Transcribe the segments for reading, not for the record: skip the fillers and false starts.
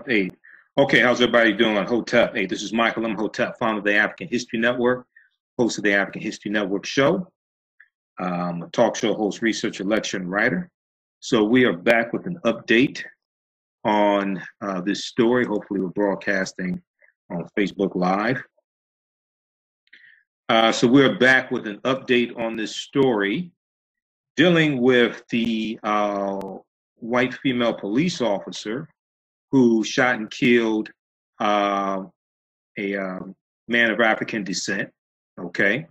Hey, okay, how's everybody doing? Hotep. Hey, this is Michael Imhotep, founder of the African History Network, host of the African History Network show. I'm a talk show host, researcher, lecturer, and writer. So we are back with an update on this story. Hopefully we're broadcasting on Facebook Live. So we're back with an update on this story dealing with the white female police officer who shot and killed a man of African descent. Okay.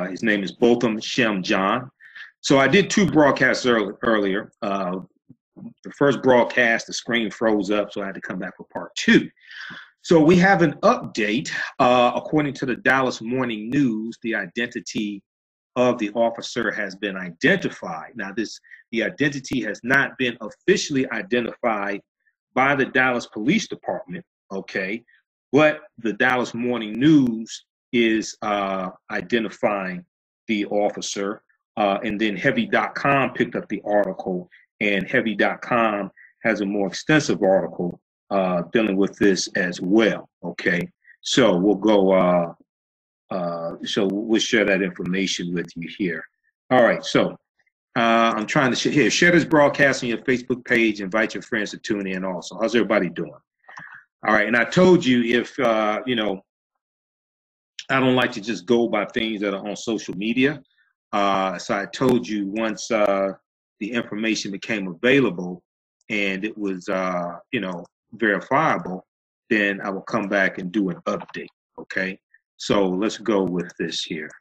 His name is Botham Shem John. So I did two broadcasts earlier. The first broadcast, the screen froze up, so I had to come back for part two. So we have an update. According to the Dallas Morning News, the identity of the officer has been identified. Now, the identity has not been officially identified by the Dallas Police Department, okay? But the Dallas Morning News is identifying the officer. And then Heavy.com picked up the article, and Heavy.com has a more extensive article dealing with this as well, okay? So we'll go, so we'll share that information with you here. All right, so I'm trying to share this broadcast on your Facebook page, invite your friends to tune in also. How's everybody doing? All right, and I told you if, you know, I don't like to just go by things that are on social media. So I told you once the information became available and it was, you know, verifiable, then I will come back and do an update, okay? So let's go with this here.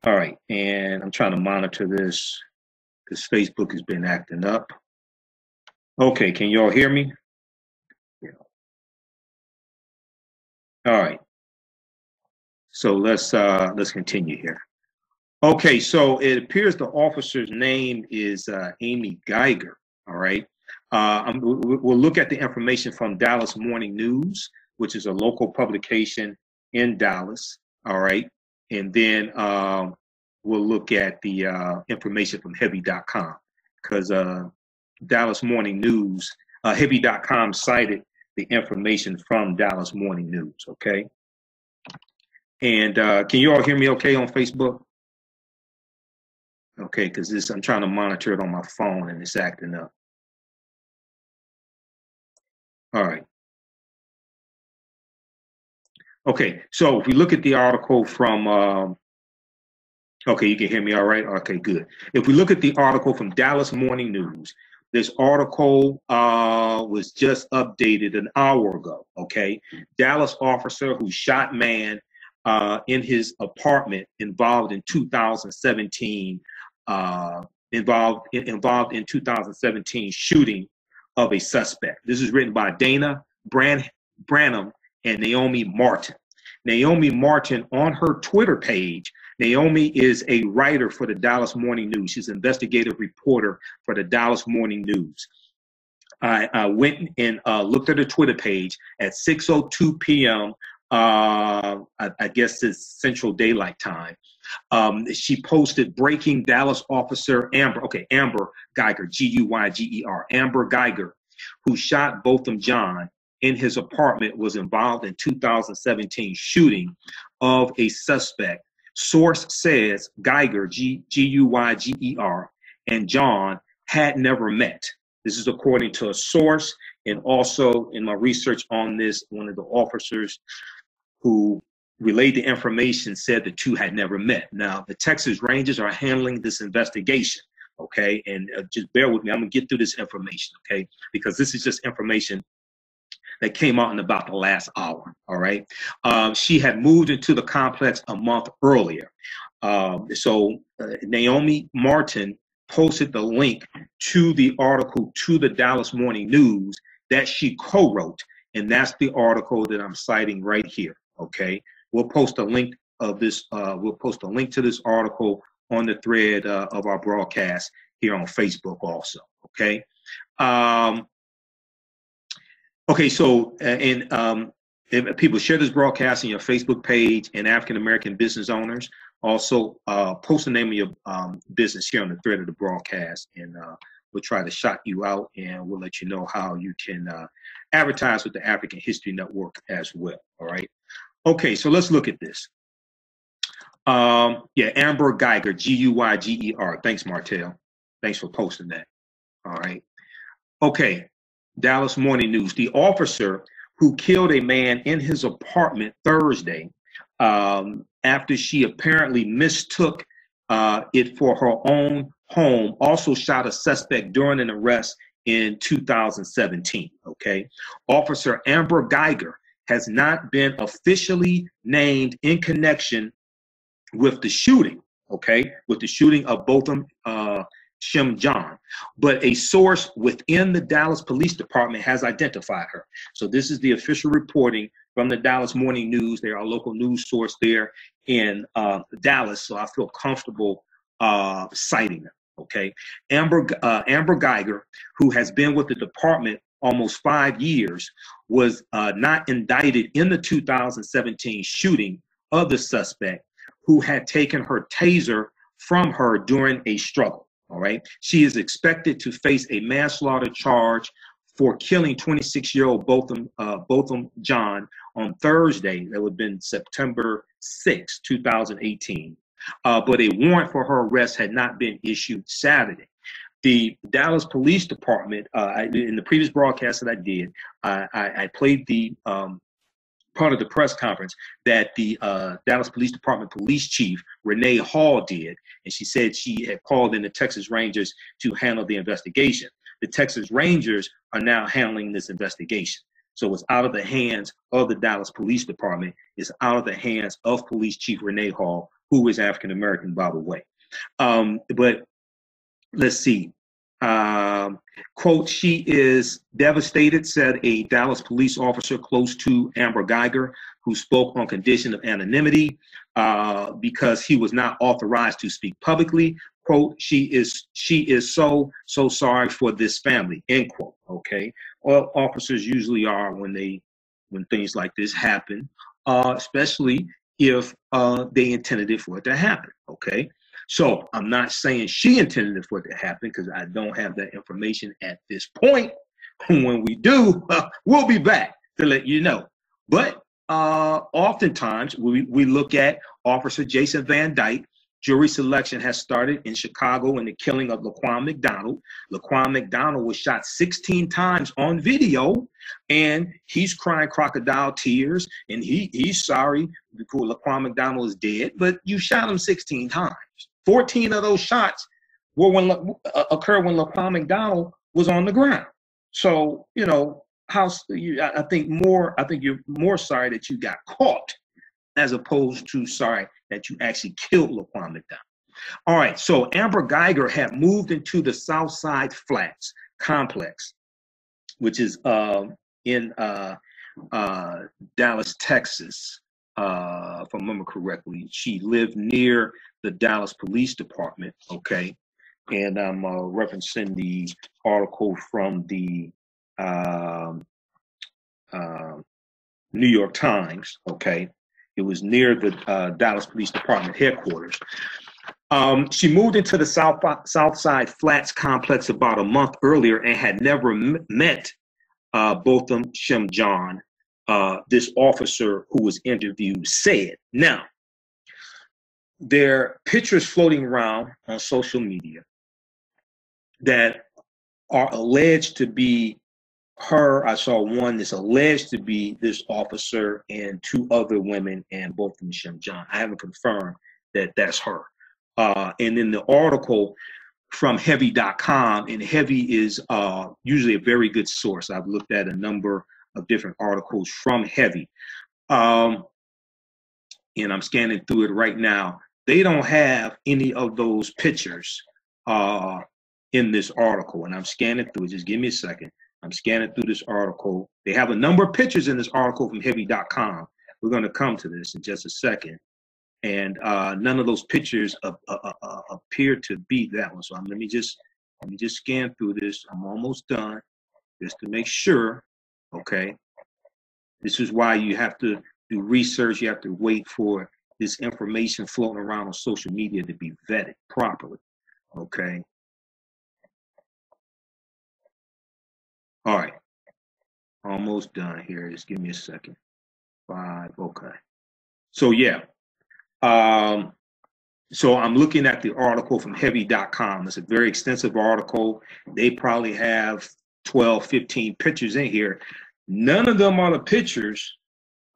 All right, and I'm trying to monitor this because Facebook has been acting up. Okay, can you all hear me? Yeah. All right. So let's continue here. Okay, so it appears the officer's name is Amber Guyger. All right. We'll look at the information from Dallas Morning News, which is a local publication in Dallas. All right. And then we'll look at the information from Heavy.com because Dallas Morning News, Heavy.com cited the information from Dallas Morning News. Okay. And can you all hear me okay on Facebook? Okay, because I'm trying to monitor it on my phone and it's acting up. All right. Okay, so if we look at the article from, okay, you can hear me all right? Okay, good. If we look at the article from Dallas Morning News, this article was just updated an hour ago, okay? Dallas officer who shot man in his apartment involved in 2017, involved in 2017 shooting of a suspect. This is written by Dana Branham and Naomi Martin. Naomi Martin, on her Twitter page, Naomi is a writer for the Dallas Morning News. She's an investigative reporter for the Dallas Morning News. I went and looked at her Twitter page at 6:02 p.m. I guess it's Central Daylight Time. She posted breaking Dallas officer Amber Guyger, G-U-Y-G-E-R, Amber Guyger, who shot Botham John in his apartment, was involved in 2017 shooting of a suspect. Source says Guyger, G-U-Y-G-E-R, and John had never met. This is according to a source, and also in my research on this, one of the officers who relayed the information said the two had never met. Now, the Texas Rangers are handling this investigation, okay? And just bear with me. I'm going to get through this information, okay? Because this is just information that came out in about the last hour, all right? She had moved into the complex a month earlier. So Naomi Martin posted the link to the article to the Dallas Morning News that she co-wrote, and that's the article that I'm citing right here, okay? We'll post a link of this. We'll post a link to this article on the thread of our broadcast here on Facebook also. Okay. Okay. So, if people share this broadcast on your Facebook page, and African American business owners also post the name of your business here on the thread of the broadcast, and we'll try to shout you out, and we'll let you know how you can advertise with the African History Network as well. All right. Okay, so let's look at this. Yeah, Amber Guyger, Guyger. Thanks, Martell. Thanks for posting that. All right. Okay, Dallas Morning News. The officer who killed a man in his apartment Thursday after she apparently mistook it for her own home also shot a suspect during an arrest in 2017. Okay. Officer Amber Guyger has not been officially named in connection with the shooting, okay, with the shooting of Botham John, but a source within the Dallas Police Department has identified her. So this is the official reporting from the Dallas Morning News. They are a local news source there in Dallas, so I feel comfortable citing them. Okay, Amber Guyger, who has been with the department almost 5 years, was not indicted in the 2017 shooting of the suspect who had taken her taser from her during a struggle. All right. She is expected to face a manslaughter charge for killing 26-year-old Botham John on Thursday. That would have been September 6, 2018. But a warrant for her arrest had not been issued Saturday. The Dallas Police Department, in the previous broadcast that I did, I played the part of the press conference that the Dallas Police Department police chief, Renee Hall, did. And she said she had called in the Texas Rangers to handle the investigation. The Texas Rangers are now handling this investigation. So it's out of the hands of the Dallas Police Department. It's out of the hands of Police Chief Renee Hall, who is African American, by the way. But let's see. Quote, she is devastated, said a Dallas police officer close to Amber Guyger, who spoke on condition of anonymity because he was not authorized to speak publicly. Quote, she is so sorry for this family, end quote. Okay. Well, officers usually are when things like this happen, especially if they intended it for it to happen. Okay. So I'm not saying she intended it for it to happen because I don't have that information at this point. When we do, we'll be back to let you know. But oftentimes we look at Officer Jason Van Dyke. Jury selection has started in Chicago in the killing of Laquan McDonald. Laquan McDonald was shot 16 times on video, and he's crying crocodile tears, and he's sorry because Laquan McDonald is dead, but you shot him 16 times. 14 of those shots were occurred when Laquan McDonald was on the ground. So, you know, I think you're more sorry that you got caught as opposed to sorry that you actually killed Laquan McDonald. All right, so Amber Guyger had moved into the Southside Flats complex, which is in Dallas, Texas, if I remember correctly. She lived near the Dallas Police Department, okay? And I'm referencing the article from the New York Times, okay? It was near the Dallas Police Department headquarters. She moved into the Southside Flats complex about a month earlier and had never met Botham John, this officer who was interviewed said. Now, there are pictures floating around on social media that are alleged to be her. I saw one that's alleged to be this officer and two other women and Botham John. I haven't confirmed that that's her. And in the article from heavy.com, and Heavy is usually a very good source. I've looked at a number of different articles from Heavy. And I'm scanning through it right now. They don't have any of those pictures in this article. And I'm scanning through it. Just give me a second. I'm scanning through this article. They have a number of pictures in this article from heavy.com. We're going to come to this in just a second. And none of those pictures appear to be that one. So let me just scan through this. I'm almost done, just to make sure. Okay. This is why you have to do research. You have to wait for this information floating around on social media to be vetted properly. Okay. All right. Almost done here. Just give me a second. 5. Okay. So yeah. So I'm looking at the article from heavy.com. It's a very extensive article. They probably have 12, 15 pictures in here. None of them are the pictures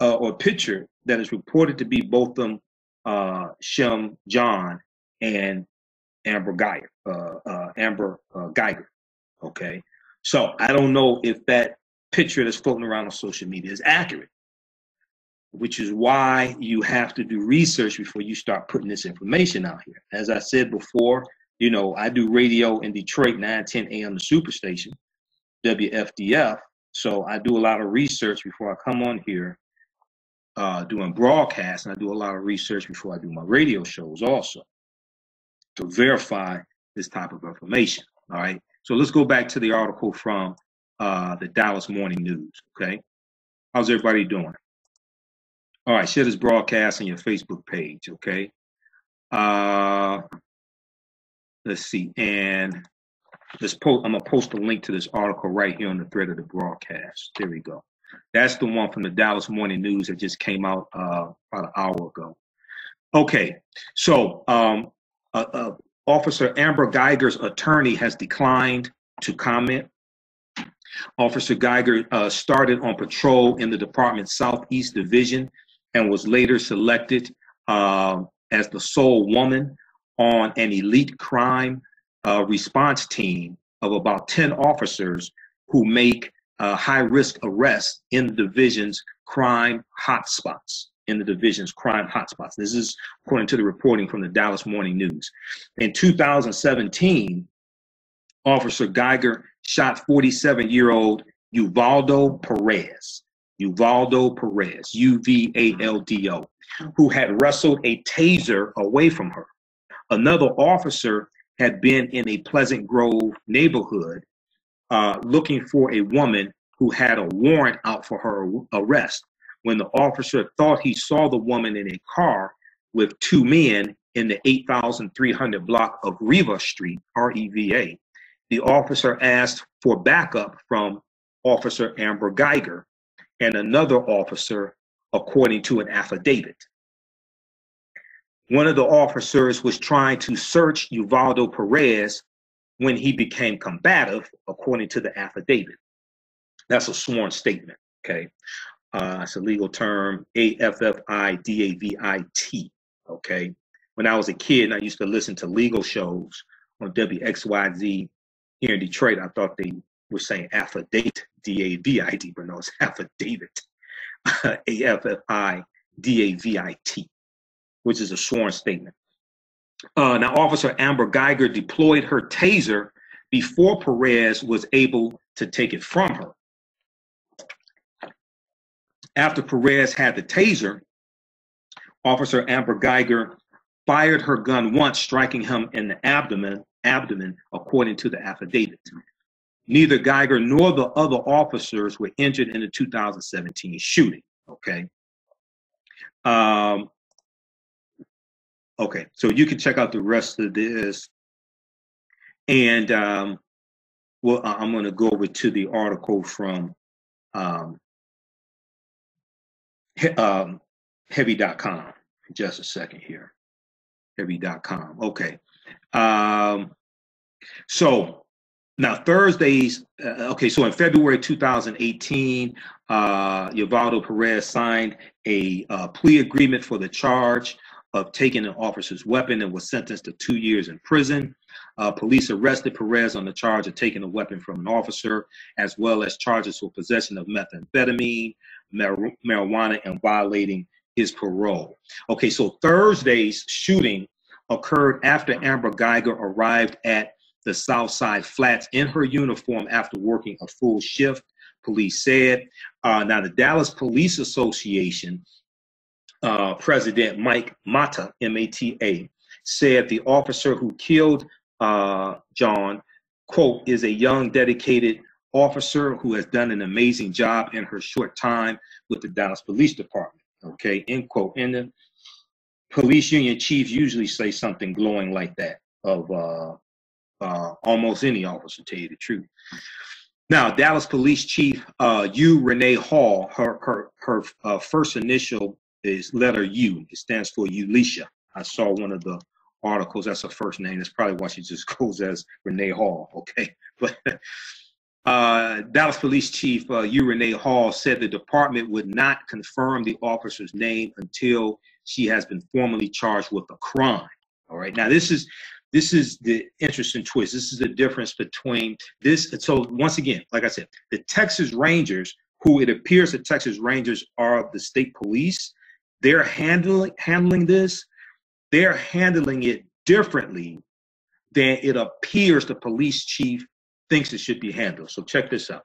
or picture that is reported to be Botham Shem John and Amber Guyger. Okay. So I don't know if that picture that's floating around on social media is accurate, which is why you have to do research before you start putting this information out here. As I said before, you know, I do radio in Detroit, 9:10 a.m. the Superstation, WFDF. So I do a lot of research before I come on here doing broadcasts, and I do a lot of research before I do my radio shows also to verify this type of information. All right. So let's go back to the article from the Dallas Morning News. Okay. How's everybody doing? All right. Share this broadcast on your Facebook page. Okay. Let's see. And let's post. I'm going to post a link to this article right here on the thread of the broadcast. There we go. That's the one from the Dallas Morning News that just came out about an hour ago. Okay. So Officer Amber Guyger's attorney has declined to comment. Officer Guyger started on patrol in the department's Southeast Division and was later selected as the sole woman on an elite crime response team of about 10 officers who make high-risk arrests in the division's crime hotspots. This is according to the reporting from the Dallas Morning News. In 2017, Officer Guyger shot 47-year-old Uvaldo Perez, Uvaldo, who had wrestled a taser away from her. Another officer had been in a Pleasant Grove neighborhood looking for a woman who had a warrant out for her arrest. When the officer thought he saw the woman in a car with two men in the 8300 block of Riva Street, REVA, the officer asked for backup from Officer Amber Guyger and another officer, according to an affidavit. One of the officers was trying to search Uvaldo Perez when he became combative, according to the affidavit. That's a sworn statement, okay? It's a legal term, AFFIDAVIT, okay? When I was a kid and I used to listen to legal shows on WXYZ here in Detroit, I thought they were saying affidavit, D-A-V-I-D, but no, it's affidavit, AFFIDAVIT, which is a sworn statement. Now, Officer Amber Guyger deployed her taser before Perez was able to take it from her. After Perez had the taser, Officer Amber Guyger fired her gun once, striking him in the abdomen, according to the affidavit. Neither Guyger nor the other officers were injured in the 2017 shooting, okay? Okay, so you can check out the rest of this. And well, I'm going to go over to the article from heavy.com. Just a second here. Heavy.com. Okay. So now Thursdays, okay, so in February 2018, Uvaldo Perez signed a plea agreement for the charge of taking an officer's weapon and was sentenced to 2 years in prison. Police arrested Perez on the charge of taking a weapon from an officer, as well as charges for possession of methamphetamine, marijuana, and violating his parole. Okay, so Thursday's shooting occurred after Amber Guyger arrived at the Southside Flats in her uniform after working a full shift, police said. Now, the Dallas Police Association President Mike Mata, M-A-T-A, said the officer who killed John, quote, is a young, dedicated officer who has done an amazing job in her short time with the Dallas Police Department, okay, end quote. And the police union chiefs usually say something glowing like that of almost any officer, to tell you the truth. Now, Dallas Police Chief U. Renee Hall, her first initial is letter U. It stands for Ulisha. I saw one of the articles. That's her first name. That's probably why she just goes as Renee Hall. Okay, but Dallas Police Chief U. Renee Hall said the department would not confirm the officer's name until she has been formally charged with a crime. All right. Now, this is the interesting twist. This is the difference between this. So once again, like I said, the Texas Rangers, who it appears the Texas Rangers are the state police, they're handling this. They're handling it differently than it appears the police chief thinks it should be handled. So check this out.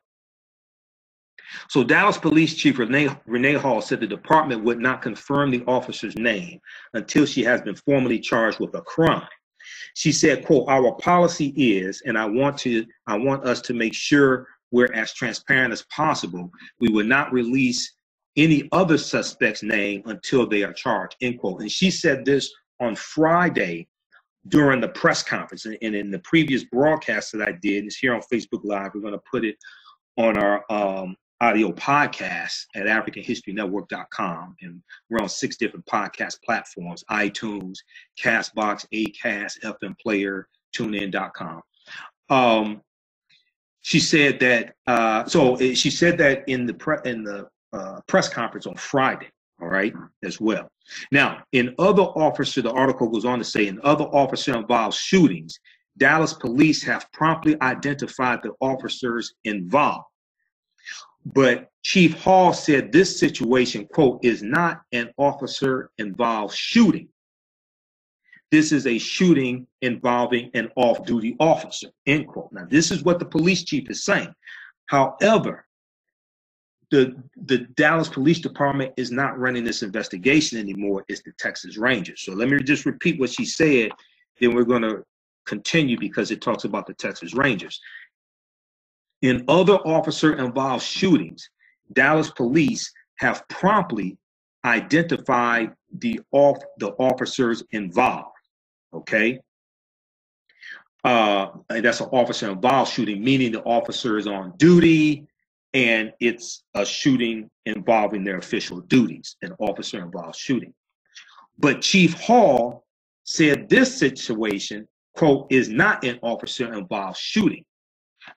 So Dallas Police Chief Renee Hall said the department would not confirm the officer's name until she has been formally charged with a crime. She said, quote, "Our policy is, and I want us to make sure we're as transparent as possible. We will not release any other suspect's name until they are charged," end quote. And she said this on Friday during the press conference. And in the previous broadcast that I did, it's here on Facebook Live. We're going to put it on our audio podcast at AfricanHistoryNetwork.com. And we're on 6 different podcast platforms: iTunes, Castbox, Acast, FM Player, TuneIn.com. She said that, she said that in the press conference on Friday, all right, as well. Now, the article goes on to say, in other officer-involved shootings, Dallas police have promptly identified the officers involved. But Chief Hall said this situation, quote, "is not an officer-involved shooting. This is a shooting involving an off-duty officer," end quote. Now, this is what the police chief is saying. However, the Dallas Police Department is not running this investigation anymore. It's the Texas Rangers. So let me just repeat what she said, then we're going to continue because it talks about the Texas Rangers. In other officer-involved shootings, Dallas police have promptly identified the officers involved. Okay, and that's an officer-involved shooting, meaning the officer is on duty, and it's a shooting involving their official duties, an officer-involved shooting. But Chief Hall said this situation, quote, "is not an officer-involved shooting.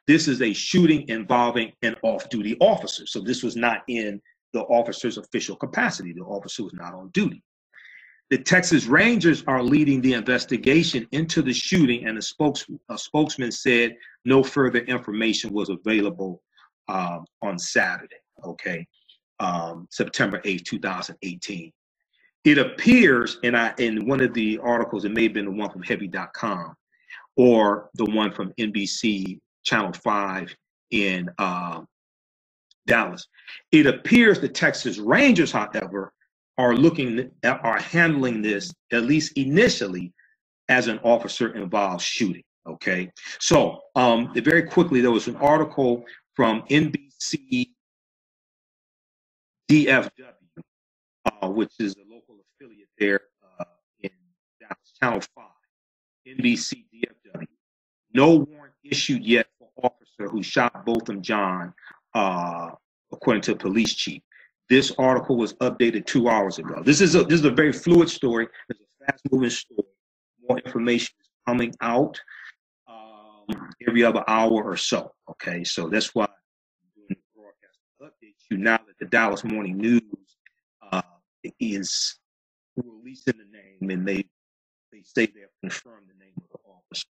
This is a shooting involving an off-duty officer." So this was not in the officer's official capacity. The officer was not on duty. The Texas Rangers are leading the investigation into the shooting, and a spokesman said no further information was available on Saturday, okay, September 8th, 2018. It appears, in one of the articles, it may have been the one from Heavy.com or the one from NBC Channel 5 in Dallas. It appears the Texas Rangers, however, are handling this, at least initially, as an officer-involved shooting. Okay, so very quickly, there was an article from NBC DFW, which is a local affiliate there in Dallas, Channel 5, NBC DFW. No warrant issued yet for officer who shot Botham Jean, according to the police chief. This article was updated 2 hours ago. This is a very fluid story. It's a fast-moving story. More information is coming out every other hour or so. Okay, so that's why I'm doing the broadcast to update you now that the Dallas Morning News is releasing the name, and they say they have confirmed the name of the officer.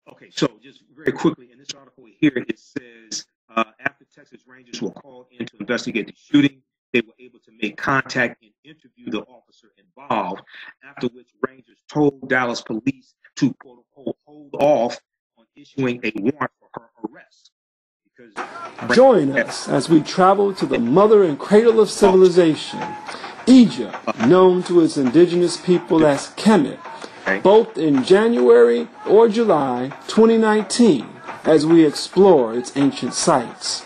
Okay, so just very quickly, in this article here, it says, after Texas Rangers were called in to investigate the shooting, they were able to make contact and interview the officer involved, after which Rangers told Dallas police to, quote unquote, hold off on issuing a warrant for her arrest. Join us as we travel to the mother and cradle of civilization, Egypt, known to its indigenous people as Kemet, both in January or July 2019, as we explore its ancient sites.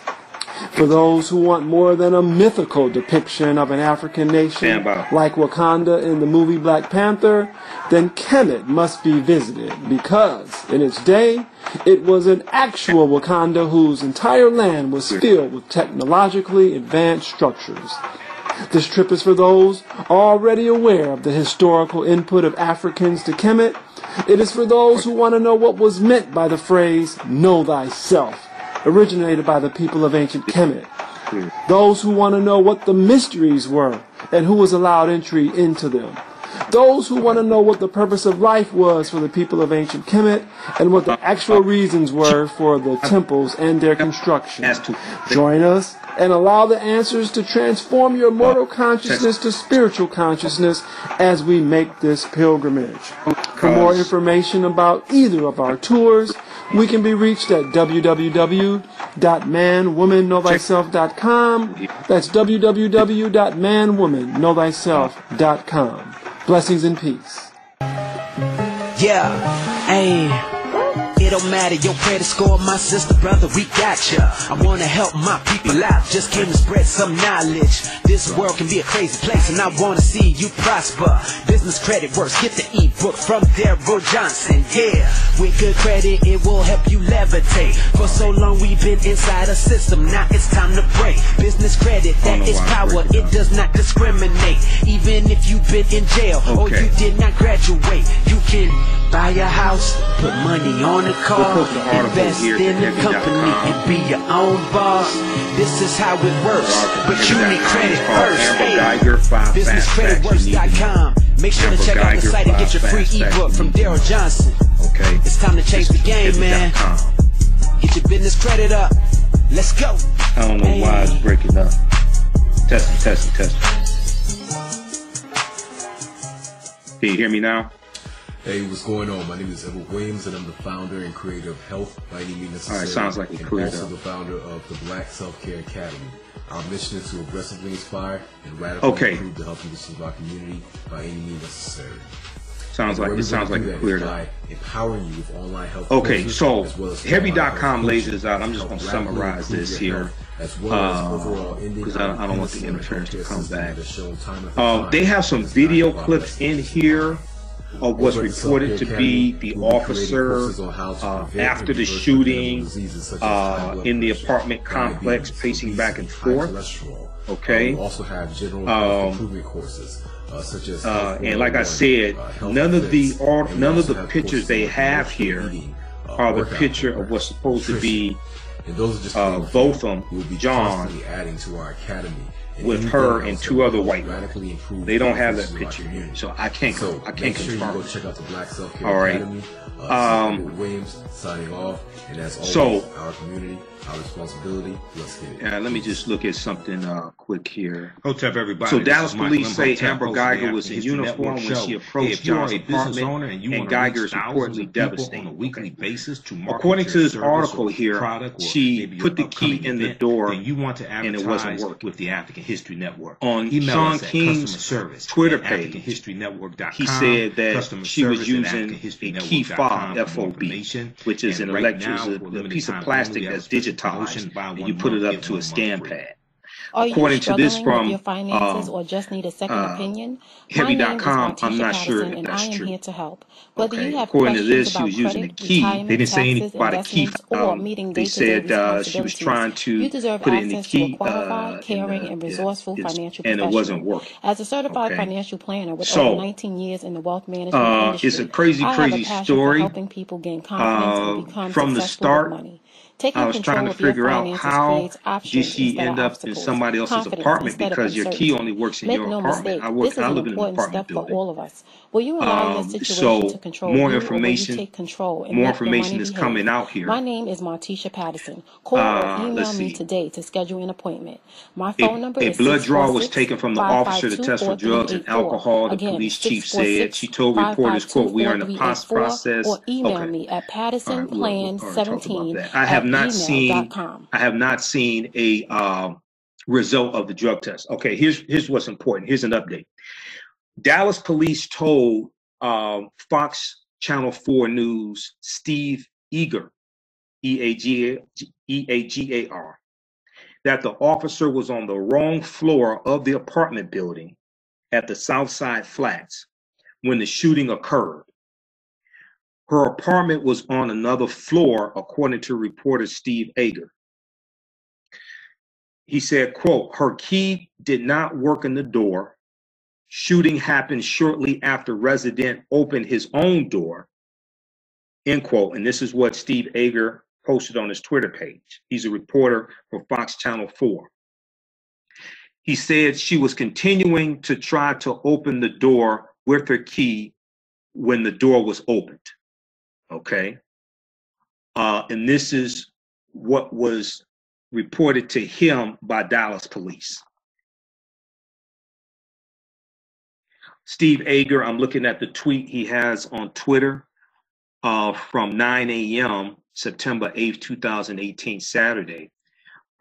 For those who want more than a mythical depiction of an African nation like Wakanda in the movie Black Panther, then Kemet must be visited because, in its day, it was an actual Wakanda whose entire land was filled with technologically advanced structures. This trip is for those already aware of the historical input of Africans to Kemet. It is for those who want to know what was meant by the phrase, "Know thyself," originated by the people of ancient Kemet. Those who want to know what the mysteries were and who was allowed entry into them. Those who want to know what the purpose of life was for the people of ancient Kemet and what the actual reasons were for the temples and their construction. Join us and allow the answers to transform your mortal consciousness to spiritual consciousness as we make this pilgrimage. For more information about either of our tours, we can be reached at www.manwomanknowthyself.com. That's www.manwomanknowthyself.com. Blessings and peace. Yeah, hey. It don't matter your credit score, my sister, brother, we got ya. I wanna help my people out, just came to spread some knowledge. This world can be a crazy place and I wanna see you prosper. Business credit works, get the ebook from Daryl Johnson. Yeah, with good credit it will help you levitate. For so long we've been inside a system, now it's time to break. Business credit, that is power, it does not discriminate. Even if you've been in jail or you did not graduate, you can buy a house, put money on a car, invest in a company and be your own boss. This is how it works, but you need credit first. Hey, businesscreditworks.com. Make sure to check out the site and get your free ebook from Daryl Johnson. Okay, it's time to change the game, man. Get your business credit up. Let's go. I don't know why it's breaking up. Testing. Can you hear me now? Hey, what's going on? My name is Edward Williams, and I'm the founder and creator of Health by Any Means Necessary. All right, sounds like and also the founder of the Black Self-Care Academy. Our mission is to aggressively inspire and radically improve the health conditions of our community by any means necessary. Sounds like it cleared up. Empowering you with online health. Okay, so heavy.com lays this out. I'm just going to summarize this here because I don't want the interference to come back. They have some video clips in here of what's reported to be the officer after the shooting in the apartment complex, pacing back and forth. Okay. Also have general health improvement courses. Such as and like I said, none of the pictures they have here are the picture of what's supposed to be Botham, John, adding to our academy with her and two other white men. They don't have that picture here, so I can't confirm. Go check out the Black Self-Care Academy. Williams signing off, and that's always our community, our responsibility. Let's get it. Let me just look at something quick here. Imhotep, everybody. So Dallas police say Amber Guyger was in uniform when she approached John's apartment, and Guyger is reportedly devastated. On a weekly basis to according to this article here, she put the key in the door, and you want to and it wasn't working. With the African History Network. On Sean King's Twitter page, he said that she was using a key fob, FOB, which is a piece of plastic that's digitized, and you put it up to a stand pad. According to this from your finances or just need a second opinion, heavy.com, I'm not sure if that's true. Here to help. Whether you have according to this, she about was using a credit, key. They didn't say anything about a key. They said she was trying to put it in the key, caring, and resourceful financial and it wasn't working. As a certified financial planner with over 19 years in the wealth management industry, it's a crazy story. Helping people gain confidence and become from the start. With money. I was trying to figure out how did she end up in somebody else's apartment because your key only works in your apartment. I live in an apartment building. For all of us. Will you allow this situation to control more you, information, or will you take control and more let your information money is behave? coming out here. My name is Martisha Patterson. Call or email me today to schedule an appointment. My phone number is a blood draw was taken from the officer to test for drugs and alcohol. The police chief said she told reporters, "quote We are in the process." Or email me at pattersonplan17. I have not seen a result of the drug test. Okay, here's what's important. Here's an update. Dallas police told Fox Channel 4 News Steve Eagar, E-A-G-A-R, that the officer was on the wrong floor of the apartment building at the Southside Flats when the shooting occurred. Her apartment was on another floor, according to reporter Steve Guyger. He said, quote, her key did not work in the door. Shooting happened shortly after resident opened his own door, end quote. And this is what Steve Guyger posted on his Twitter page. He's a reporter for Fox Channel 4. He said she was continuing to try to open the door with her key when the door was opened. Okay. And this is what was reported to him by Dallas police. Steve Guyger, I'm looking at the tweet he has on Twitter from 9 a.m. September 8th, 2018, Saturday.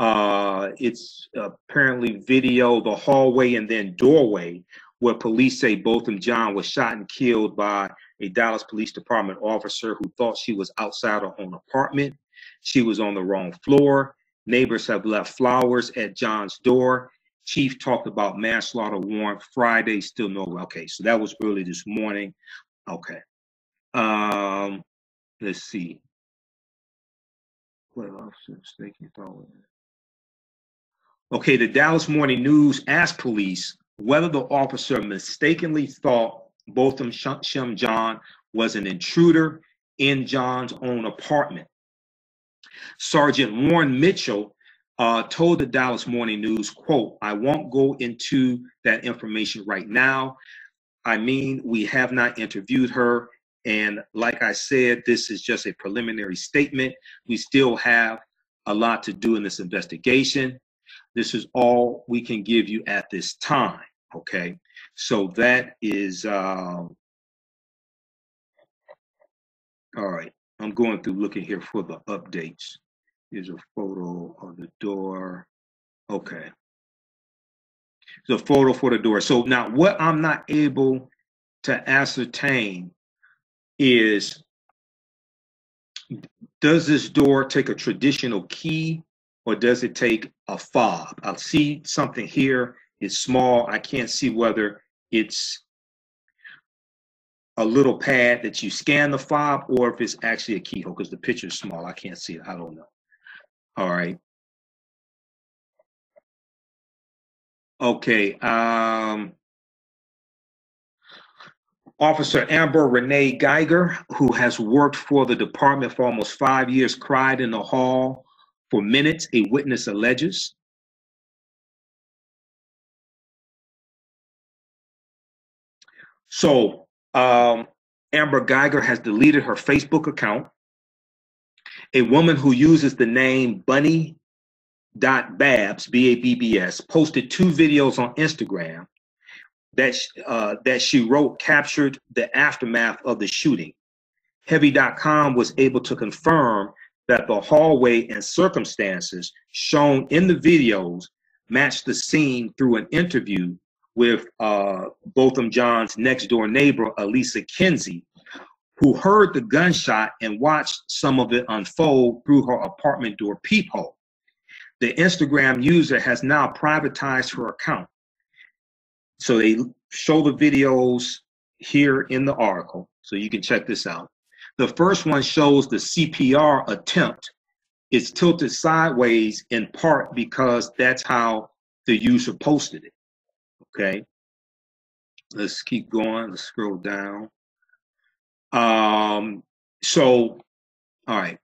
It's apparently video, the hallway and then doorway, where police say Botham Jean was shot and killed by a Dallas Police Department officer who thought she was outside her own apartment. She was on the wrong floor. Neighbors have left flowers at John's door. Chief talked about manslaughter warrant Friday, still no. Okay, so that was early this morning. Okay. Let's see. What officer mistaken thought? Okay, the Dallas Morning News asked police whether the officer mistakenly thought Botham Jean was an intruder in John's own apartment. Sergeant Warren Mitchell told the Dallas Morning News, quote, I won't go into that information right now. I mean, we have not interviewed her. And like I said, this is just a preliminary statement. We still have a lot to do in this investigation. This is all we can give you at this time. Okay. So that is, all right. I'm going through looking here for the updates. Here's a photo of the door. Okay. The photo for the door. So now what I'm not able to ascertain is, does this door take a traditional key or does it take a fob? I'll see something here. It's small. I can't see whether it's a little pad that you scan the fob or if it's actually a keyhole, because the picture is small. I can't see it. I don't know. All right. Okay. Officer Amber Renee Guyger, who has worked for the department for almost 5 years, cried in the hall for minutes, a witness alleges. So Amber Guyger has deleted her Facebook account. A woman who uses the name Bunny.Babs, B-A-B-B-S, posted 2 videos on Instagram that she wrote captured the aftermath of the shooting. Heavy.com was able to confirm that the hallway and circumstances shown in the videos matched the scene through an interview with Botham Jean's next door neighbor, Elisa Kinsey, who heard the gunshot and watched some of it unfold through her apartment door peephole. The Instagram user has now privatized her account. So they show the videos here in the article, so you can check this out. The first one shows the CPR attempt. It's tilted sideways in part because that's how the user posted it. Okay, let's keep going. Let's scroll down. So, all right.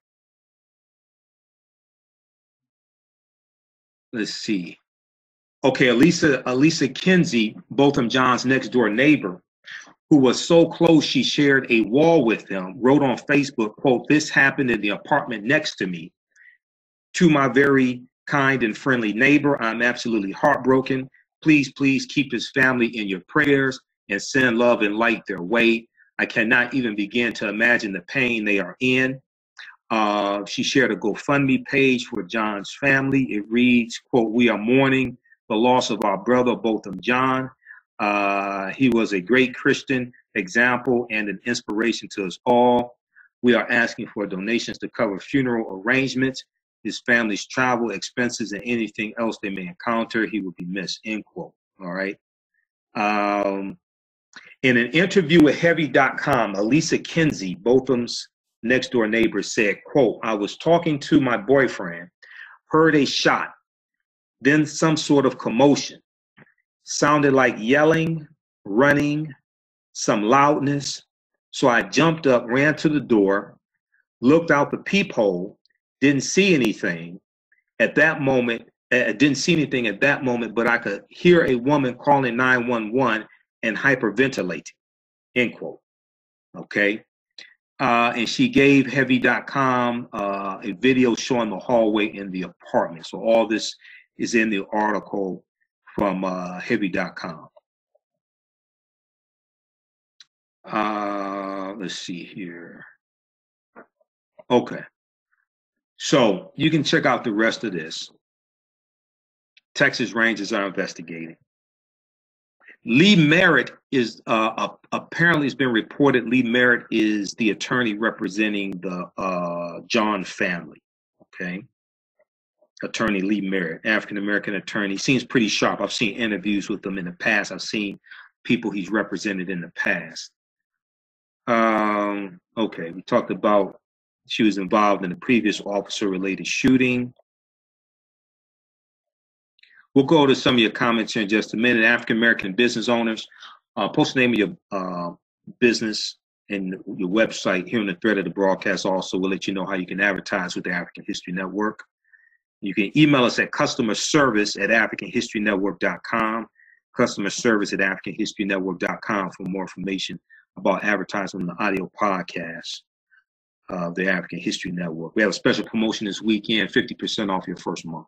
Let's see. Okay, Elisa Kinsey, Botham Jean's next door neighbor, who was so close she shared a wall with him, wrote on Facebook, quote, this happened in the apartment next to me. To my very kind and friendly neighbor, I'm absolutely heartbroken. Please, please keep his family in your prayers and send love and light their way. I cannot even begin to imagine the pain they are in. She shared a GoFundMe page for John's family. It reads, quote, we are mourning the loss of our brother, Botham Jean. He was a great Christian example and an inspiration to us all. We are asking for donations to cover funeral arrangements. his family's travel expenses and anything else they may encounter. He would be missed, end quote. All right. In an interview with Heavy.com, Elisa Kinsey, Botham's next door neighbor, said, quote, I was talking to my boyfriend, heard a shot, then some sort of commotion. Sounded like yelling, running, some loudness. So I jumped up, ran to the door, looked out the peephole, didn't see anything at that moment. But I could hear a woman calling 911 and hyperventilating, end quote. Okay. And she gave Heavy.com a video showing the hallway in the apartment. So all this is in the article from Heavy.com. Let's see here. Okay. So you can check out the rest of this. Texas Rangers are investigating. Lee Merritt is apparently, it's been reported Lee Merritt is the attorney representing the John family. Okay. Attorney Lee Merritt, African-American attorney, seems pretty sharp. I've seen interviews with him in the past. I've seen people he's represented in the past. Okay, we talked about she was involved in a previous officer-related shooting. We'll go to some of your comments here in just a minute. African-American business owners, post the name of your business and your website here in the thread of the broadcast. Also, we'll let you know how you can advertise with the African History Network. You can email us at customerservice@africanhistorynetwork.com, customerservice@africanhistorynetwork.com for more information about advertising on the audio podcast of the African History Network. We have a special promotion this weekend, 50% off your first month.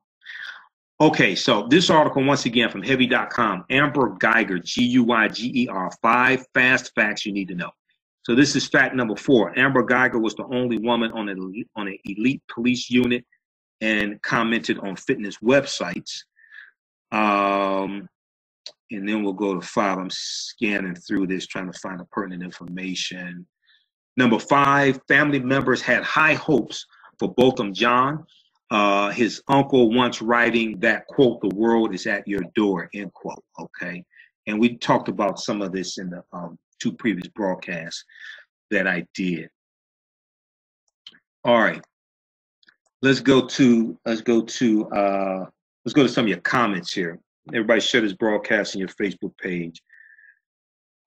Okay, so this article, once again, from Heavy.com, Amber Guyger, Guyger, 5 fast facts you need to know. So this is fact number 4. Amber Guyger was the only woman on an elite police unit and commented on fitness websites. And then we'll go to 5. I'm scanning through this, trying to find the pertinent information. Number 5, family members had high hopes for Botham John. His uncle once writing that, quote, the world is at your door, end quote. Okay. And we talked about some of this in the 2 previous broadcasts that I did. All right. Let's go to some of your comments here. Everybody share this broadcast on your Facebook page.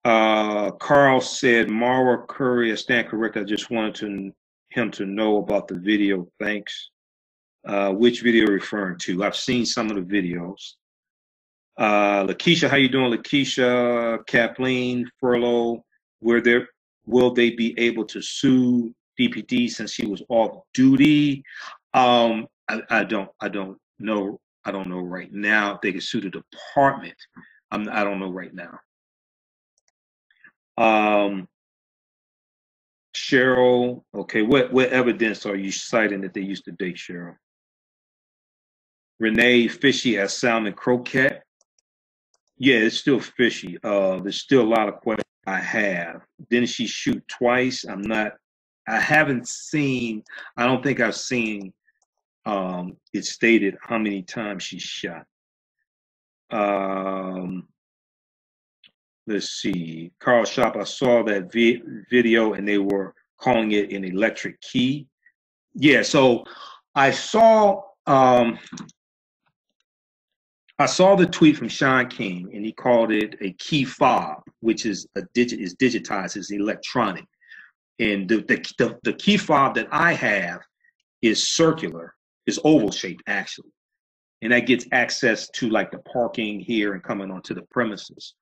Carl said, Mara Curry, I stand correct. I just wanted him to know about the video. Thanks. Which video referring to? I've seen some of the videos. Lakeisha, how you doing? Lakeisha, Kathleen, Furlough, will they be able to sue DPD since he was off duty? I don't know. I don't know right now if they can sue the department. I don't know right now. Cheryl, okay, what evidence are you citing that they used to date, Cheryl? Renee, fishy as salmon croquette. Yeah, it's still fishy. There's still a lot of questions I have. Didn't she shoot twice? I don't think I've seen it stated how many times she shot. Let's see. Carl Shop, I saw that video and they were calling it an electric key. Yeah, so I saw the tweet from Sean King and he called it a key fob, which is digitized, is electronic. And the key fob that I have is circular, is oval shaped actually. And that gets access to like the parking here and coming onto the premises.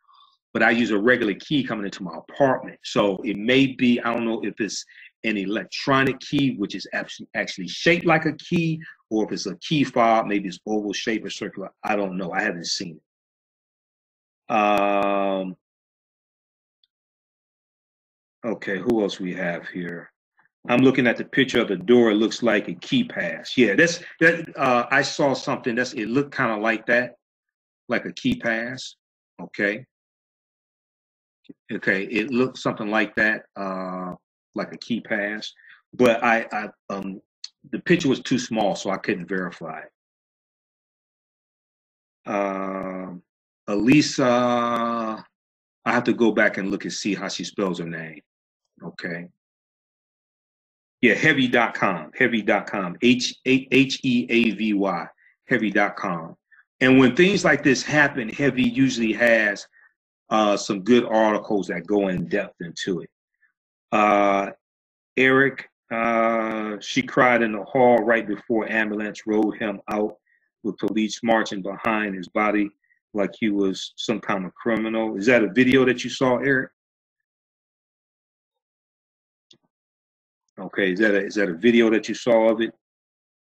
But I use a regular key coming into my apartment. So it may be, I don't know if it's an electronic key, which is actually shaped like a key, or if it's a key fob, maybe it's oval shaped or circular. I don't know. I haven't seen it. Okay, who else we have here? I'm looking at the picture of the door. It looks like a key pass. Yeah, I saw something it looked kind of like that, like a key pass. Okay. Okay, it looked something like that, like a key pass. But the picture was too small, so I couldn't verify it. Elisa, I have to go back and look and see how she spells her name. Okay. Yeah, heavy.com, heavy.com, Heavy, heavy.com. And when things like this happen, Heavy usually has some good articles that go in depth into it. Eric, she cried in the hall right before ambulance rode him out with police marching behind his body like he was some kind of criminal. Is that a video that you saw, Eric? Okay, is that a video that you saw of it?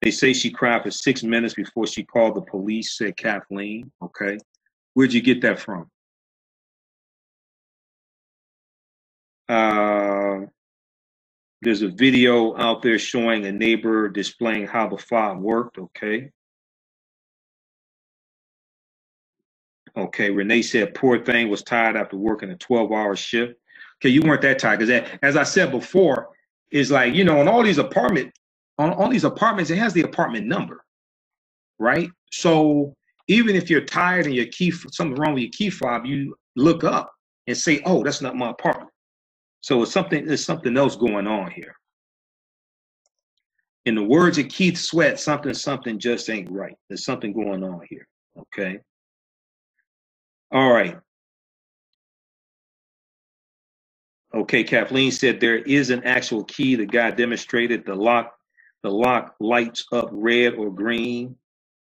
They say she cried for 6 minutes before she called the police, said Kathleen. Okay. Where'd you get that from? There's a video out there showing a neighbor displaying how the fob worked. Okay. Okay, Renee said, poor thing was tired after working a 12-hour shift. Okay, you weren't that tired, because as I said before, is like, you know, on all these apartments, it has the apartment number, right? So even if you're tired and your something wrong with your key fob, you look up and say, oh, that's not my apartment. So there's something else going on here. In the words of Keith Sweat, something just ain't right. There's something going on here. Okay. All right. Okay, Kathleen said there is an actual key. The guy demonstrated the lock lights up red or green.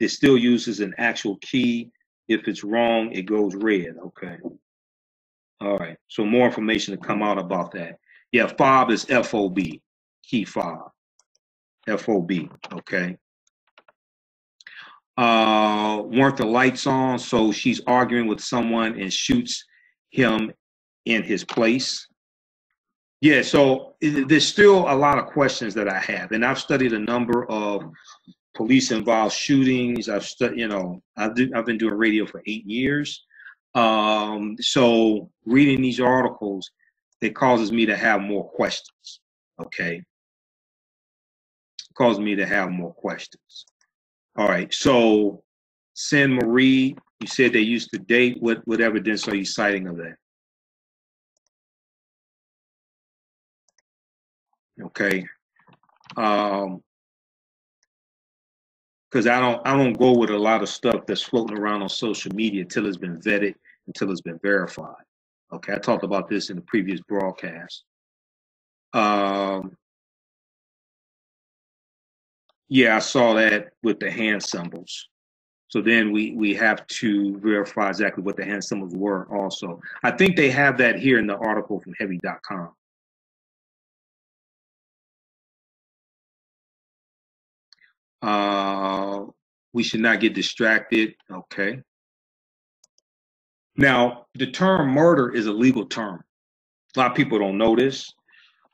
It still uses an actual key. If it's wrong, it goes red. Okay. All right. So more information to come out about that. Yeah, fob is FOB, key fob. FOB. Okay. Weren't the lights on? So she's arguing with someone and shoots him in his place. Yeah, so there's still a lot of questions that I have, and I've studied a number of police-involved shootings. I've been doing radio for 8 years. So reading these articles, it causes me to have more questions. Okay, it causes me to have more questions. All right, so San Marie, you said they used to date. What evidence are you citing of that? Okay, because I don't go with a lot of stuff that's floating around on social media until it's been vetted, until it's been verified. Okay, I talked about this in the previous broadcast. Yeah, I saw that with the hand symbols. So then we have to verify exactly what the hand symbols were also. I think they have that here in the article from heavy.com. We should not get distracted. Okay. Now, the term murder is a legal term. A lot of people don't know this.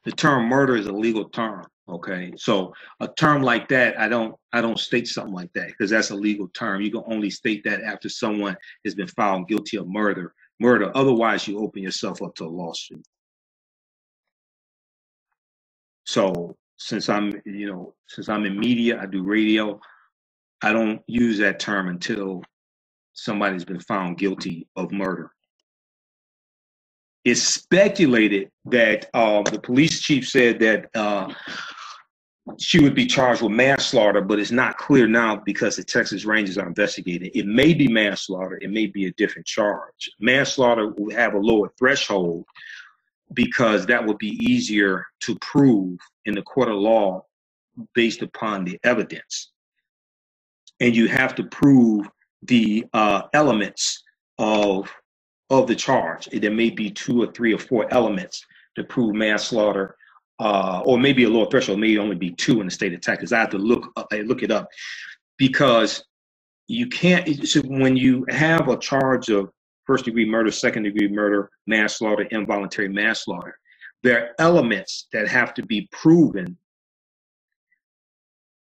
The term murder is a legal term. Okay. So a term like that, I don't state something like that because that's a legal term. You can only state that after someone has been found guilty of murder. Otherwise, you open yourself up to a lawsuit. So since I'm in media, I do radio, I don't use that term until somebody's been found guilty of murder. It's speculated that the police chief said that she would be charged with manslaughter, but it's not clear now because the Texas Rangers are investigating. It may be manslaughter. It may be a different charge. Manslaughter will have a lower threshold because that would be easier to prove in the court of law based upon the evidence. And you have to prove the elements of the charge. There may be 2 or 3 or 4 elements to prove manslaughter, or maybe a lower threshold, maybe only be 2 in the state of Texas. I have to look it up because you can't. So when you have a charge of first-degree murder, second-degree murder, manslaughter, involuntary manslaughter, there are elements that have to be proven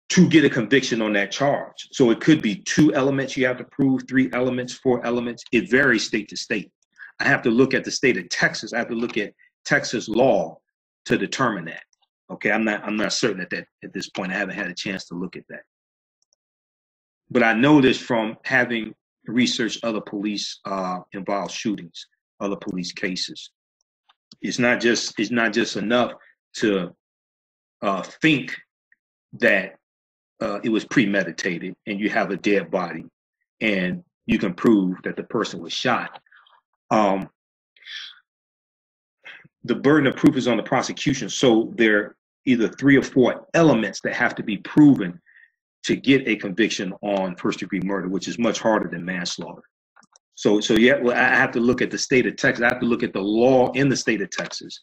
to get a conviction on that charge. So it could be 2 elements you have to prove, 3 elements, 4 elements. It varies state to state. I have to look at the state of Texas. I have to look at Texas law to determine that. Okay, I'm not certain at this point. I haven't had a chance to look at that. But I know this from having researched other police involved shootings, other police cases. It's not just enough to think that it was premeditated and you have a dead body and you can prove that the person was shot. The burden of proof is on the prosecution, so there are either 3 or 4 elements that have to be proven to get a conviction on first-degree murder, which is much harder than manslaughter. So yeah, well, I have to look at the state of Texas. I have to look at the law in the state of Texas,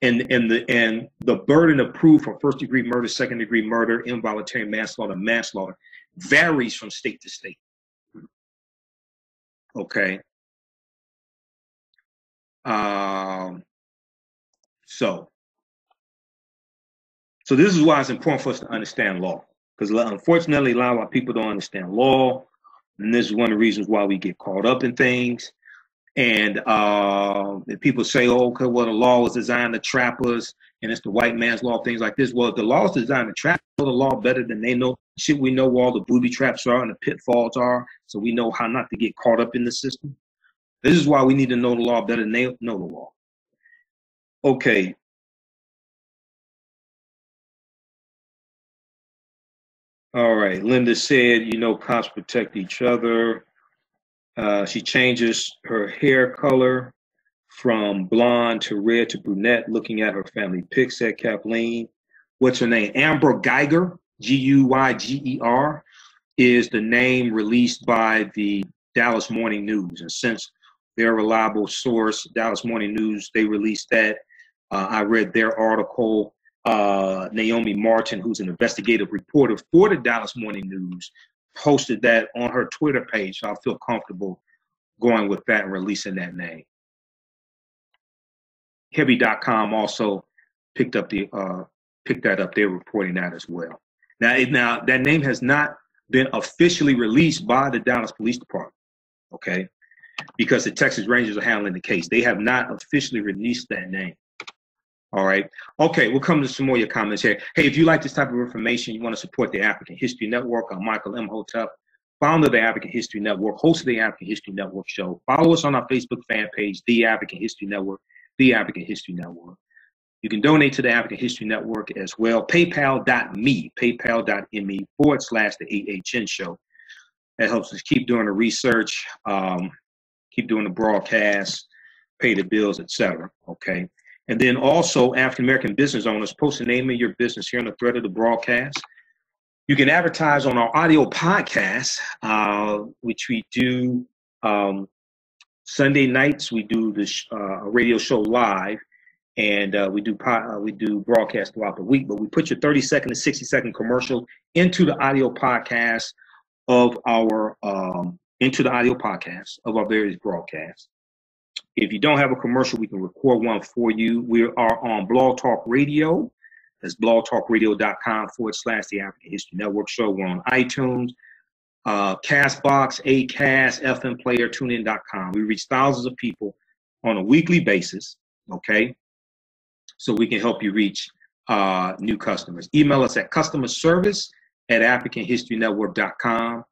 and the burden of proof for first-degree murder, second-degree murder, involuntary manslaughter varies from state to state. Okay. So this is why it's important for us to understand law, because unfortunately a lot of people don't understand law, and this is one of the reasons why we get caught up in things. And people say, oh, okay, well, the law was designed to trap us, and it's the white man's law, things like this. Well, if the law is designed to trap, know the law better than they know. Shit, we know where all the booby traps are and the pitfalls are, so we know how not to get caught up in the system. This is why we need to know the law better than they know the law. Okay. All right. Linda said, cops protect each other. She changes her hair color from blonde to red to brunette, looking at her family pics, said Kathleen. What's her name? Amber Guyger, Guyger, is the name released by the Dallas Morning News. And since they're a reliable source, Dallas Morning News, they released that. I read their article. Naomi Martin, who's an investigative reporter for the Dallas Morning News, posted that on her Twitter page. So I feel comfortable going with that and releasing that name. Heavy.com also picked that up. They're reporting that as well. Now that name has not been officially released by the Dallas Police Department, okay? Because the Texas Rangers are handling the case. They have not officially released that name. All right. Okay, we'll come to some more of your comments here. Hey, if you like this type of information, you want to support the African History Network, I'm Michael Imhotep, founder of the African History Network, host of the African History Network show. Follow us on our Facebook fan page, The African History Network, The African History Network. You can donate to the African History Network as well. PayPal.me, paypal.me/the AHN show. That helps us keep doing the research, keep doing the broadcasts, pay the bills, etc. Okay. And then also African-American business owners, post the name of your business here on the thread of the broadcast. You can advertise on our audio podcast, which we do Sunday nights. We do this radio show live, and we do broadcast throughout the week. But we put your 30-second to 60-second commercial into the audio podcast of our various broadcasts. If you don't have a commercial, we can record one for you. We are on Blog Talk Radio. That's blogtalkradio.com/the African History Network show. We're on iTunes, Castbox, Acast, FM Player, TuneIn.com. We reach thousands of people on a weekly basis, okay? So we can help you reach new customers. Email us at customerservice@africanhistorynetwork.com,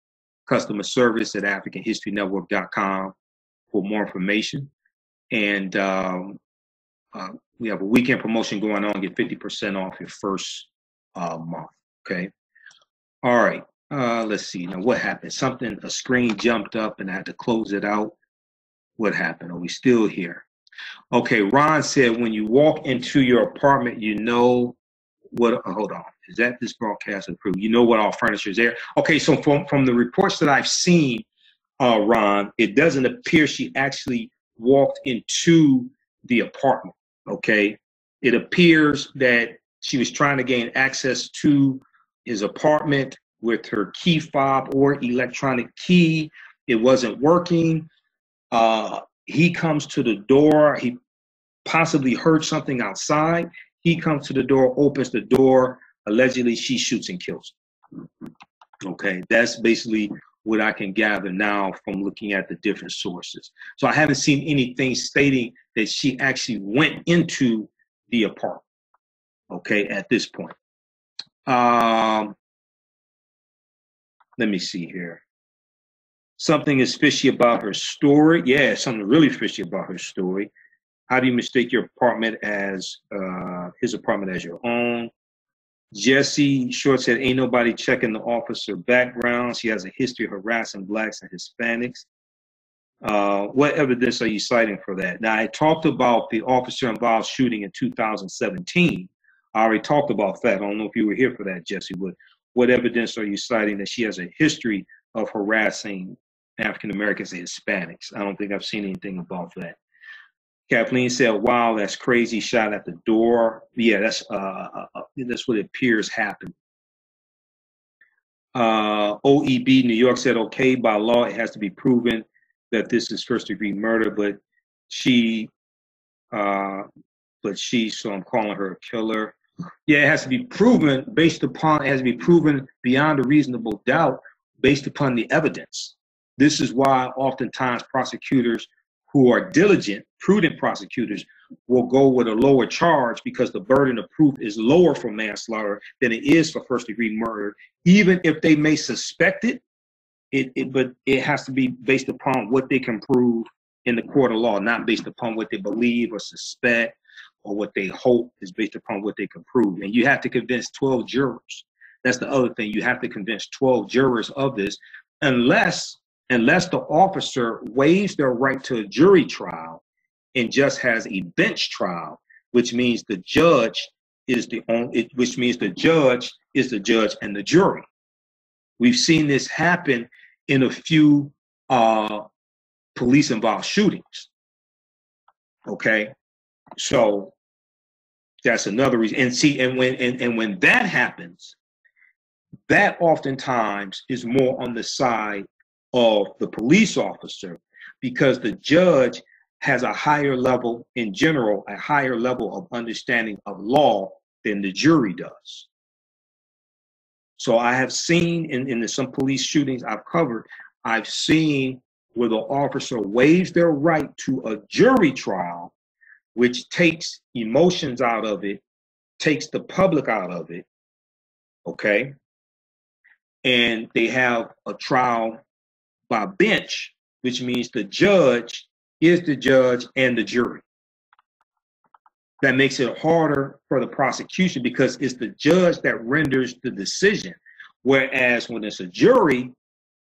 customerservice@africanhistorynetwork.com for more information. And we have a weekend promotion going on. Get 50% off your first month. Okay. All right. Let's see. Now, what happened? A screen jumped up and I had to close it out. What happened? Are we still here? Okay. Ron said, when you walk into your apartment, you know what. Hold on. Is that this broadcast approved? You know what all furniture is there? Okay. So from the reports that I've seen, Ron, it doesn't appear she actually walked into the apartment. Okay. It appears that she was trying to gain access to his apartment with her key fob or electronic key. It wasn't working. He comes to the door. He possibly heard something outside. He comes to the door, opens the door. Allegedly, she shoots and kills him. Okay. That's basically what I can gather now from looking at the different sources. So I haven't seen anything stating that she actually went into the apartment. Okay, at this point. Let me see here. Something is fishy about her story. Yeah, something really fishy about her story. How do you mistake your apartment as his apartment as your own? Jesse Short said, ain't nobody checking the officer background. She has a history of harassing blacks and Hispanics. What evidence are you citing for that? Now, I talked about the officer involved shooting in 2017. I already talked about that. I don't know if you were here for that, Jesse, but what evidence are you citing that she has a history of harassing African Americans and Hispanics? I don't think I've seen anything about that. Kathleen said, wow, that's crazy, shot at the door. Yeah, that's what it appears happened. OEB New York said, okay, by law, it has to be proven that this is first-degree murder, but so I'm calling her a killer. Yeah, it has to be proven it has to be proven beyond a reasonable doubt based upon the evidence. This is why oftentimes prosecutors who are diligent, prudent prosecutors will go with a lower charge because the burden of proof is lower for manslaughter than it is for first-degree murder, even if they may suspect it. But it has to be based upon what they can prove in the court of law, not based upon what they believe or suspect or what they hope, is based upon what they can prove. And you have to convince 12 jurors. That's the other thing. You have to convince 12 jurors of this, unless the officer waives their right to a jury trial and just has a bench trial, which means the judge is the judge and the jury. We've seen this happen in a few police-involved shootings. Okay, so that's another reason. And when that happens, that oftentimes is more on the side of the police officer, because the judge has a higher level, in general, a higher level of understanding of law than the jury does. So I have seen in some police shootings I've covered, I've seen where the officer waives their right to a jury trial, which takes emotions out of it, takes the public out of it, okay? And they have a trial by bench, which means the judge is the judge and the jury. That makes it harder for the prosecution because it's the judge that renders the decision. Whereas when it's a jury,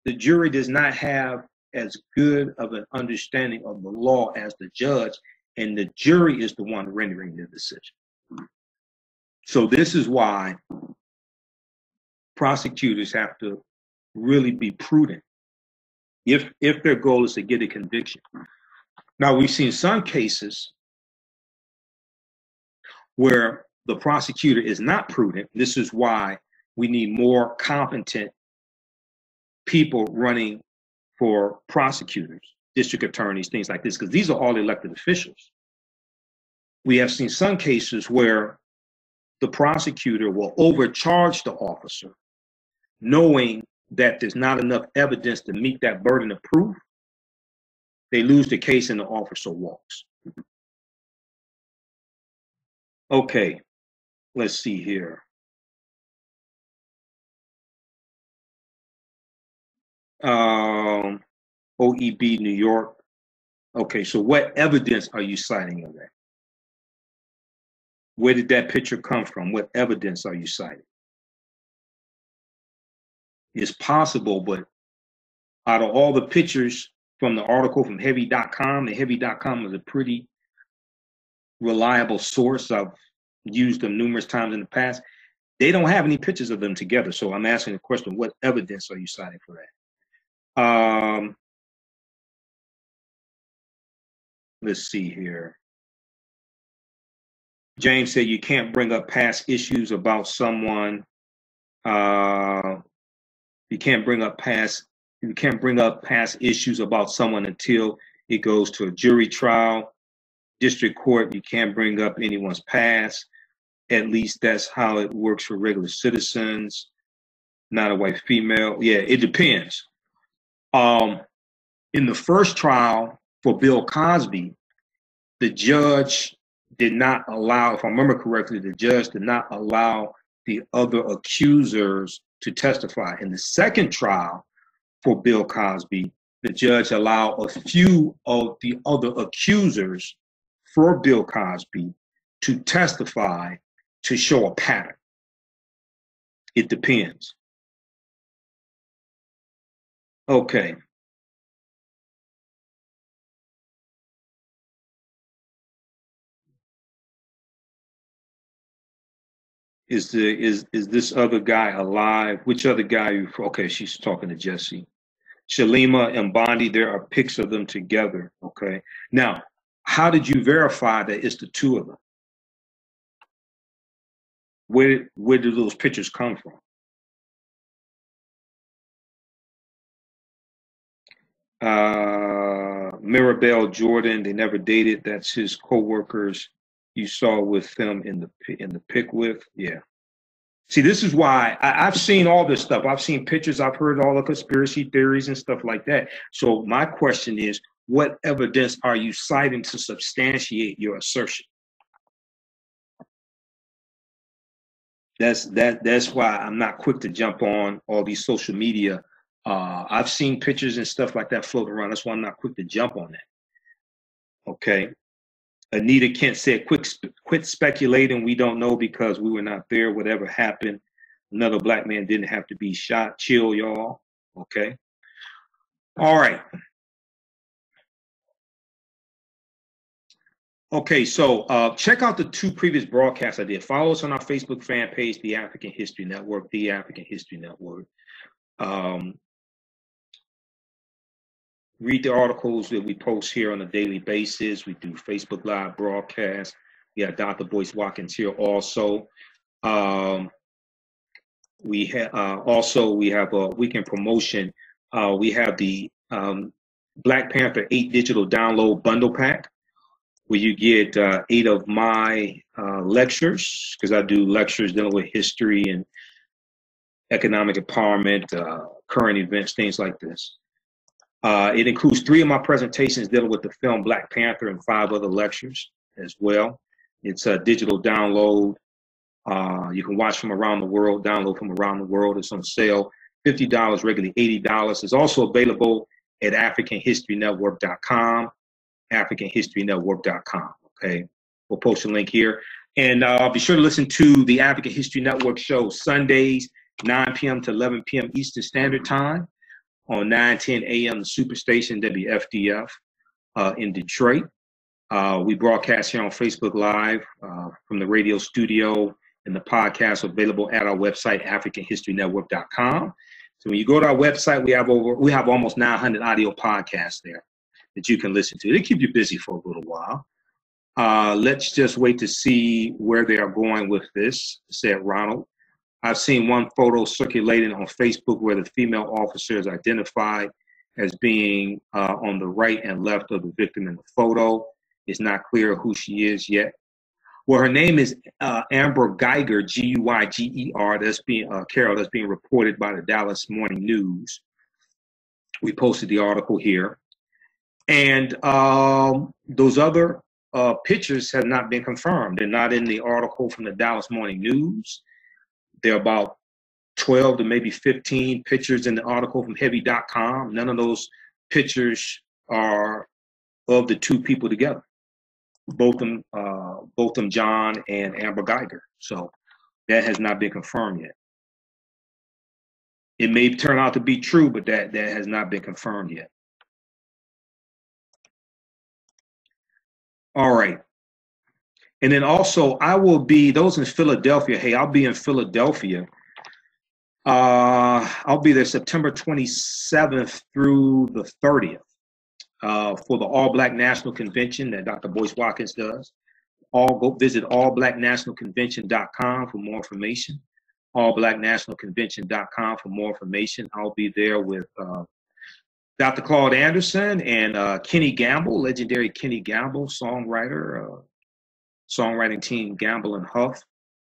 the jury does not have as good of an understanding of the law as the judge, and the jury is the one rendering the decision. So this is why prosecutors have to really be prudent if their goal is to get a conviction. Now, we've seen some cases where the prosecutor is not prudent. This is why we need more competent people running for prosecutors, district attorneys, things like this, because these are all elected officials. We have seen some cases where the prosecutor will overcharge the officer, knowing that there's not enough evidence to meet that burden of proof. They lose the case and the officer walks. Okay, let's see here. OEB New York. Okay, so what evidence are you citing of that? Where did that picture come from? What evidence are you citing? It's possible, but out of all the pictures from the article from Heavy.com, and Heavy.com is a pretty reliable source. I've used them numerous times in the past. They don't have any pictures of them together. So I'm asking the question, what evidence are you citing for that? Let's see here. James said you can't bring up past issues about someone. You can't bring up past issues about someone until it goes to a jury trial. District court, you can't bring up anyone's past. At least that's how it works for regular citizens, not a white female. Yeah, it depends. In the first trial for Bill Cosby, the judge did not allow, if I remember correctly, the judge did not allow the other accusers to testify. In the second trial for Bill Cosby, the judge allowed a few of the other accusers for Bill Cosby to testify to show a pattern. It depends. Okay. Is this other guy alive? Which other guy? Okay, she's talking to Jesse. Shalima and Bondi, there are pics of them together. Okay. Now, how did you verify that it's the two of them? Where do those pictures come from? Mirabelle Jordan, they never dated. That's his co-workers you saw with them in the pic with. Yeah. See, this is why I've seen all this stuff. I've seen pictures. I've heard all the conspiracy theories and stuff like that. So my question is, what evidence are you citing to substantiate your assertion? That's why I'm not quick to jump on all these social media. I've seen pictures and stuff like that floating around. That's why I'm not quick to jump on that. Okay. Anita Kent said, quit speculating. We don't know because we were not there. Whatever happened, another black man didn't have to be shot. Chill, y'all. Okay. All right. Okay, so check out the 2 previous broadcasts I did. Follow us on our Facebook fan page, The African History Network, The African History Network. Read the articles that we post here on a daily basis. We do Facebook Live broadcasts. We have Dr. Boyce Watkins here also. We have a weekend promotion. We have the Black Panther 8 digital download bundle pack, where you get 8 of my lectures, because I do lectures dealing with history and economic empowerment, current events, things like this. It includes 3 of my presentations dealing with the film Black Panther and 5 other lectures as well. It's a digital download. You can watch from around the world, download from around the world. It's on sale, $50, regularly $80. It's also available at AfricanHistoryNetwork.com, AfricanHistoryNetwork.com. Okay, we'll post a link here. And be sure to listen to the African History Network show Sundays, 9 p.m. to 11 p.m. Eastern Standard Time on 9:10 a.m. the Superstation WFDF in Detroit. We broadcast here on Facebook Live from the radio studio, and the podcast available at our website, AfricanHistoryNetwork.com. So when you go to our website, we have almost 900 audio podcasts there that you can listen to. They keep you busy for a little while. Let's just wait to see where they are going with this, said Ronald. I've seen one photo circulating on Facebook where the female officer is identified as being on the right and left of the victim in the photo. It's not clear who she is yet. Well, her name is Amber Guyger, Guyger. That's being Carol. That's being reported by the Dallas Morning News. We posted the article here, and those other pictures have not been confirmed. They're not in the article from the Dallas Morning News. There are about 12 to maybe 15 pictures in the article from Heavy.com. None of those pictures are of the 2 people together, both them John and Amber Guyger. So that has not been confirmed yet. It may turn out to be true, but that has not been confirmed yet. All right. And then also, I will be, those in Philadelphia, hey, I'll be in Philadelphia. I'll be there September 27th through the 30th for the All Black National Convention that Dr. Boyce Watkins does. Go visit allblacknationalconvention.com for more information. Allblacknationalconvention.com for more information. I'll be there with Dr. Claude Anderson and Kenny Gamble, legendary Kenny Gamble, songwriter, songwriting team Gamble and Huff,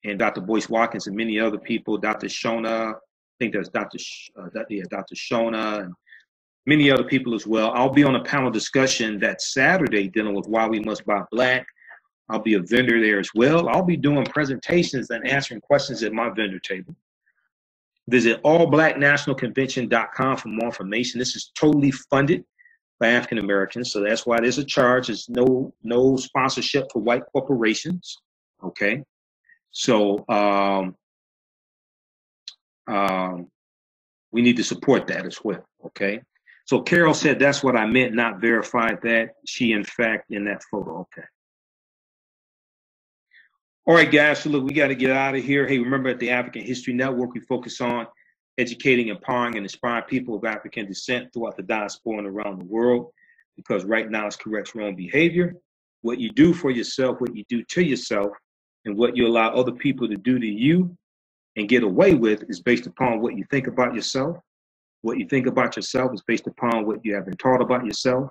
and Dr. Boyce Watkins and many other people. Dr. Shona, I think that's Dr. Shona, and many other people as well. I'll be on a panel discussion that Saturday dealing with why we must buy black. I'll be a vendor there as well. I'll be doing presentations and answering questions at my vendor table. Visit allblacknationalconvention.com for more information. This is totally funded by African Americans, so that's why there's a charge. There's no sponsorship for white corporations. Okay, so we need to support that as well. Okay, so Carol said that's what I meant, not verified that. She, in fact, in that photo. Okay. All right, guys, so look, we got to get out of here. Hey, remember at the African History Network, we focus on educating, empowering, and inspiring people of African descent throughout the diaspora and around the world, because right now it's corrects wrong behavior. What you do for yourself, what you do to yourself, and what you allow other people to do to you and get away with is based upon what you think about yourself. What you think about yourself is based upon what you have been taught about yourself.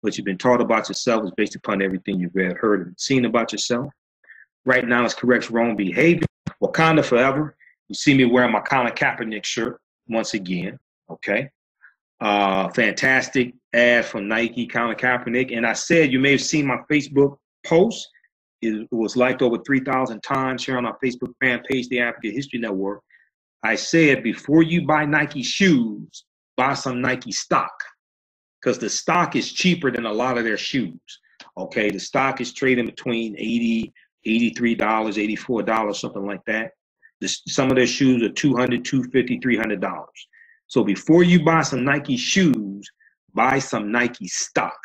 What you've been taught about yourself is based upon everything you've read, heard, and seen about yourself. Right now, it's corrects wrong behavior. Wakanda forever. You see me wearing my Colin Kaepernick shirt once again. Okay. Fantastic ad from Nike, Colin Kaepernick. And I said, you may have seen my Facebook post. It was liked over 3,000 times here on our Facebook fan page, the African History Network. I said, before you buy Nike shoes, buy some Nike stock, because the stock is cheaper than a lot of their shoes. Okay. The stock is trading between $80, $83, $84, something like that. Some of their shoes are $200, $250, $300. So before you buy some Nike shoes, buy some Nike stock.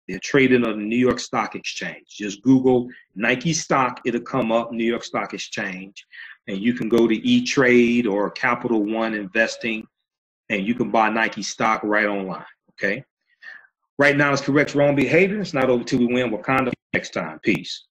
They're traded on the New York Stock Exchange. Just Google Nike stock. It'll come up, New York Stock Exchange. And you can go to E-Trade or Capital One Investing, and you can buy Nike stock right online. Okay. Right now, it's correct wrong behavior. It's not over till we win. Wakanda next time. Peace.